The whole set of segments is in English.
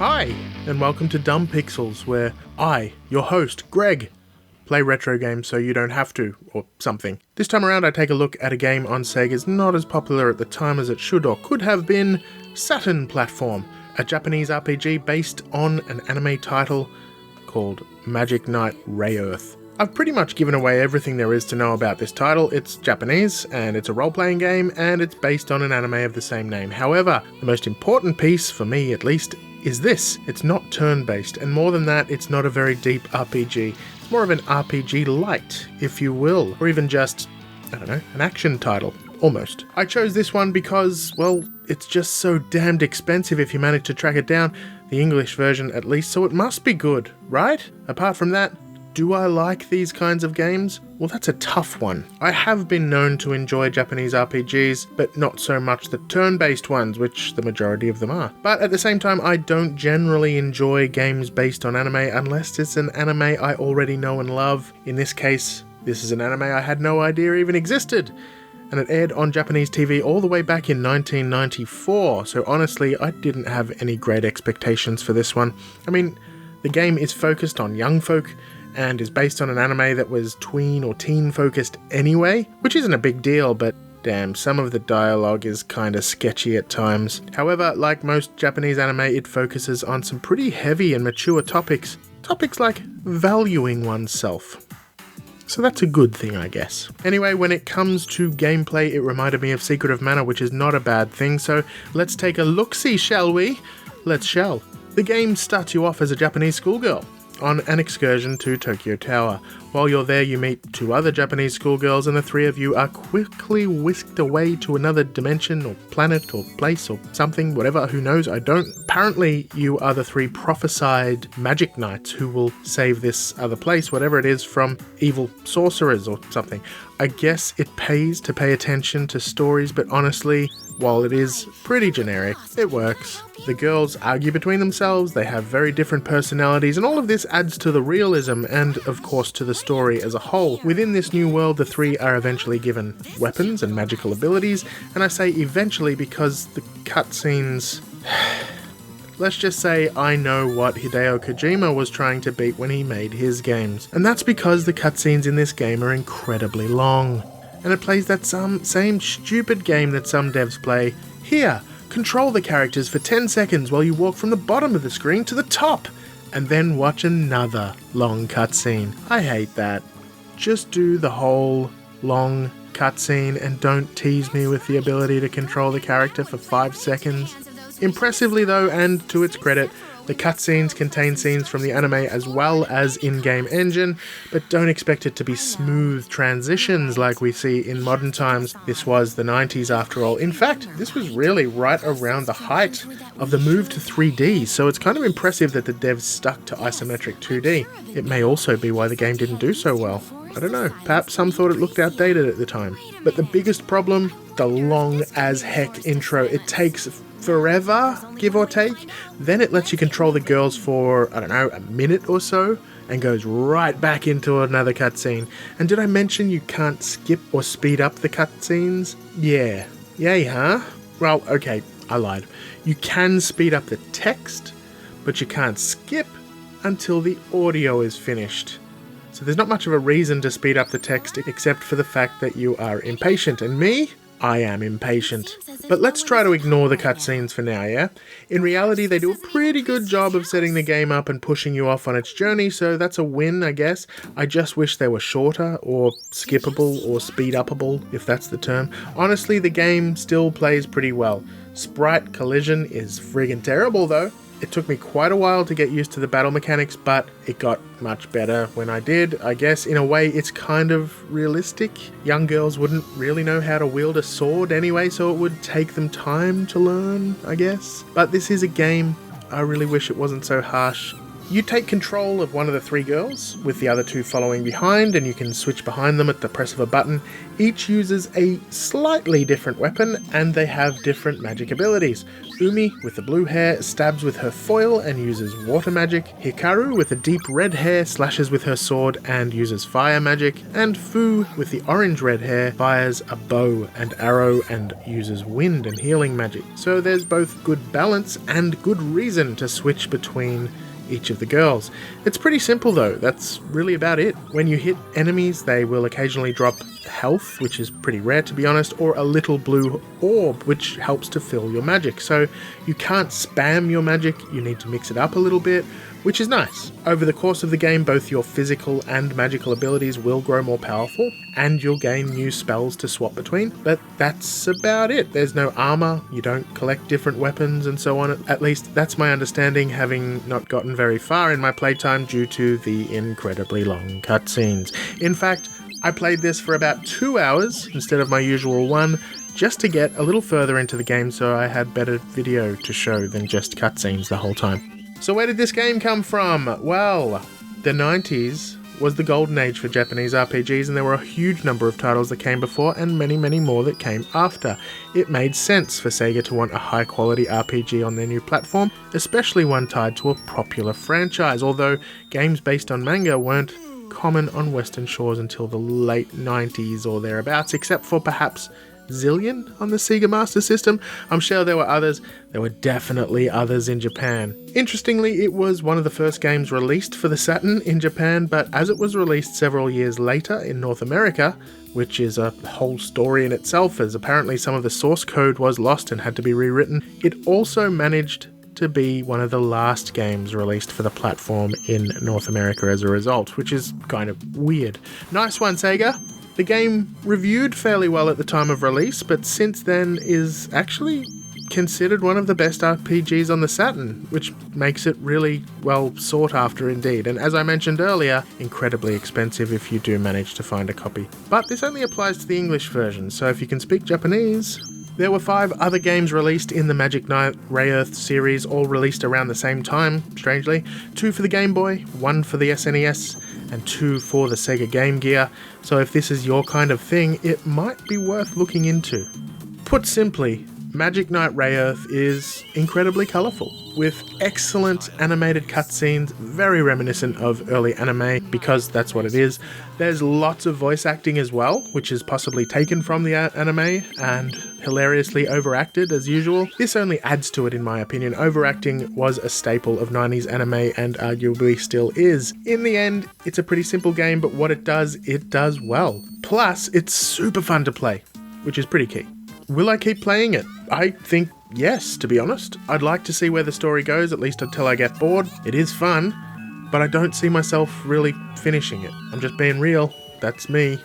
Hi, and welcome to Dumb Pixels, where I, your host, Greg, play retro games so you don't have to, or something. This time around I take a look at a game on Sega's not as popular at the time as it should or could have been, Saturn platform, a Japanese RPG based on an anime title called Knight Rayearth. I've pretty much given away everything there is to know about this title. It's Japanese, and it's a role-playing game, and it's based on an anime of the same name. However, the most important piece, for me at least, is this. It's not turn-based, and more than that, it's not a very deep RPG. It's more of an RPG light, if you will, or even just, I don't know, an action title. Almost. I chose this one because, well, it's just so damned expensive if you manage to track it down, the English version at least, so it must be good, right? Apart from that, do I like these kinds of games? Well, that's a tough one. I have been known to enjoy Japanese RPGs, but not so much the turn-based ones, which the majority of them are. But at the same time, I don't generally enjoy games based on anime unless it's an anime I already know and love. In this case, this is an anime I had no idea even existed, and it aired on Japanese TV all the way back in 1994, so honestly, I didn't have any great expectations for this one. I mean, the game is focused on young folk, and is based on an anime that was tween or teen focused anyway, which isn't a big deal, but damn, some of the dialogue is kinda sketchy at times. However, like most Japanese anime, it focuses on some pretty heavy and mature topics like valuing oneself. So that's a good thing, I guess. Anyway, when it comes to gameplay, it reminded me of Secret of Mana, which is not a bad thing, so let's take a look-see, shall we? Let's shall. The game starts you off as a Japanese schoolgirl on an excursion to Tokyo Tower. While you're there, you meet two other Japanese schoolgirls, and the three of you are quickly whisked away to another dimension or planet or place or something, whatever, who knows, I don't. Apparently, you are the three prophesied magic knights who will save this other place, whatever it is, from evil sorcerers or something. I guess it pays to pay attention to stories, but honestly, while it is pretty generic, it works. The girls argue between themselves, they have very different personalities, and all of this adds to the realism and, of course, to the story as a whole. Within this new world, the three are eventually given weapons and magical abilities, and I say eventually because the cutscenes... Let's just say I know what Hideo Kojima was trying to beat when he made his games, and that's because the cutscenes in this game are incredibly long. And it plays that same stupid game that some devs play. Here, control the characters for 10 seconds while you walk from the bottom of the screen to the top, and then watch another long cutscene. I hate that. Just do the whole long cutscene and don't tease me with the ability to control the character for 5 seconds. Impressively though, and to its credit, the cutscenes contain scenes from the anime as well as in-game engine, but don't expect it to be smooth transitions like we see in modern times. This was the 90s after all. In fact, this was really right around the height of the move to 3D, so it's kind of impressive that the devs stuck to isometric 2D. It may also be why the game didn't do so well. I don't know, perhaps some thought it looked outdated at the time. But the biggest problem, the long as heck intro. It takes forever, give or take. Then it lets you control the girls for, I don't know, a minute or so, and goes right back into another cutscene. And did I mention you can't skip or speed up the cutscenes? Yeah. Yay, huh? Well, okay, I lied. You can speed up the text, but you can't skip until the audio is finished. So there's not much of a reason to speed up the text except for the fact that you are impatient. And me? I am impatient. But let's try to ignore the cutscenes for now, yeah? In reality, they do a pretty good job of setting the game up and pushing you off on its journey, so that's a win, I guess. I just wish they were shorter, or skippable, or speed-upable, if that's the term. Honestly, the game still plays pretty well. Sprite collision is friggin' terrible, though. It took me quite a while to get used to the battle mechanics, but it got much better when I did. I guess, in a way, it's kind of realistic. Young girls wouldn't really know how to wield a sword anyway, so it would take them time to learn, I guess. But this is a game. I really wish it wasn't so harsh. You take control of one of the three girls, with the other two following behind, and you can switch behind them at the press of a button. Each uses a slightly different weapon, and they have different magic abilities. Umi, with the blue hair, stabs with her foil and uses water magic. Hikaru, with the deep red hair, slashes with her sword and uses fire magic. And Fu, with the orange-red hair, fires a bow and arrow and uses wind and healing magic. So there's both good balance and good reason to switch between each of the girls. It's pretty simple though, that's really about it. When you hit enemies, they will occasionally drop health, which is pretty rare to be honest, or a little blue orb, which helps to fill your magic. So you can't spam your magic, you need to mix it up a little bit, which is nice. Over the course of the game, both your physical and magical abilities will grow more powerful, and you'll gain new spells to swap between, but that's about it. There's no armor, you don't collect different weapons and so on. At least that's my understanding, having not gotten very far in my playtime due to the incredibly long cutscenes. In fact, I played this for about 2 hours instead of my usual one, just to get a little further into the game so I had better video to show than just cutscenes the whole time. So where did this game come from? Well, the 90s was the golden age for Japanese RPGs, and there were a huge number of titles that came before and many, many more that came after. It made sense for Sega to want a high-quality RPG on their new platform, especially one tied to a popular franchise, although games based on manga weren't common on Western shores until the late 90s or thereabouts, except for perhaps Zillion on the Sega Master System. I'm sure there were others. There were definitely others in Japan. Interestingly, it was one of the first games released for the Saturn in Japan, but as it was released several years later in North America, which is a whole story in itself, as apparently some of the source code was lost and had to be rewritten, it also managed to be one of the last games released for the platform in North America as a result, which is kind of weird. Nice one, Sega! The game reviewed fairly well at the time of release, but since then is actually considered one of the best RPGs on the Saturn, which makes it really well sought after indeed, and as I mentioned earlier, incredibly expensive if you do manage to find a copy. But this only applies to the English version, so if you can speak Japanese. There were 5 other games released in the Magic Knight Rayearth series, all released around the same time, strangely. 2 for the Game Boy, 1 for the SNES, and 2 for the Sega Game Gear, so if this is your kind of thing, it might be worth looking into. Put simply, Magic Knight Rayearth is incredibly colourful, with excellent animated cutscenes, very reminiscent of early anime, because that's what it is. There's lots of voice acting as well, which is possibly taken from the anime, and hilariously overacted as usual. This only adds to it in my opinion. Overacting was a staple of 90s anime and arguably still is. In the end, it's a pretty simple game, but what it does well. Plus, it's super fun to play, which is pretty key. Will I keep playing it? I think yes, to be honest. I'd like to see where the story goes, at least until I get bored. It is fun, but I don't see myself really finishing it. I'm just being real. That's me.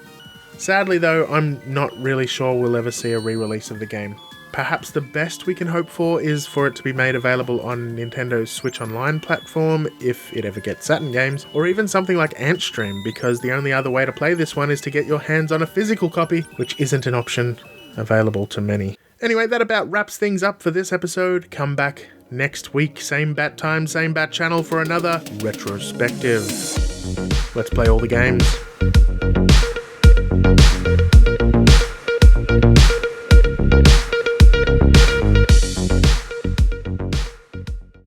Sadly though, I'm not really sure we'll ever see a re-release of the game. Perhaps the best we can hope for is for it to be made available on Nintendo's Switch Online platform, if it ever gets Saturn games, or even something like Antstream, because the only other way to play this one is to get your hands on a physical copy, which isn't an option available to many. Anyway, that about wraps things up for this episode. Come back next week, same bat time, same bat channel for another Retrospective. Let's play all the games.